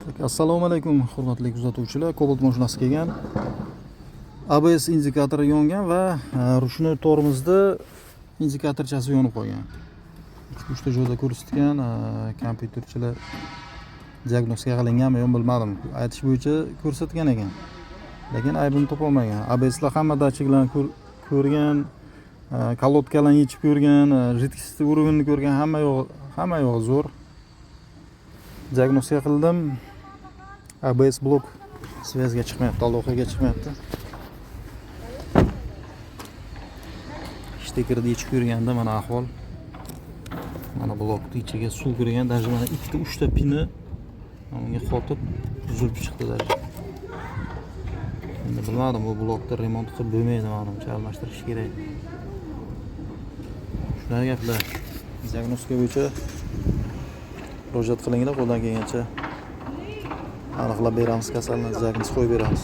Assalomu alaykum hurmatli kuzatuvchilar. Cobalt mashinasi kelgan. ABS indikatori yongan va ruchnoy tormozda indikatorchasi yonib qolgan. 3 ta joyda ko'rsatgan, kompyuterchilar diagnostika qilinganmi yo'q bilmadim. Aytish bo'yicha ko'rsatgan ekan. Lekin aybini topa olmagan. ABSlar hamma datchiklarni ko'rgan, kolodkalarni yechib ko'rgan, жидкостьni уровенini ko'rgan, hamma yo'q zo'r. Diagnostika qildim. ABS blok svязga chiqmayapti, aloqaga chiqmayapti. Shtekirni yechib ko'rganda mana ahvol. Mana blokning ichiga suv kirgan, даже mana 2-3 ta pini unga qotib uzilib chiqdi даже. Endi bilmadim, bu blokda remont qilib bo'lmaydi, menimcha almashtirish kerak. Shunday gaplar. Diagnostika bo'yicha murojaat qilinglar, qo'ldan kelgancha aniqlab beramiz, kasalni diagnoz qo'yib beramiz.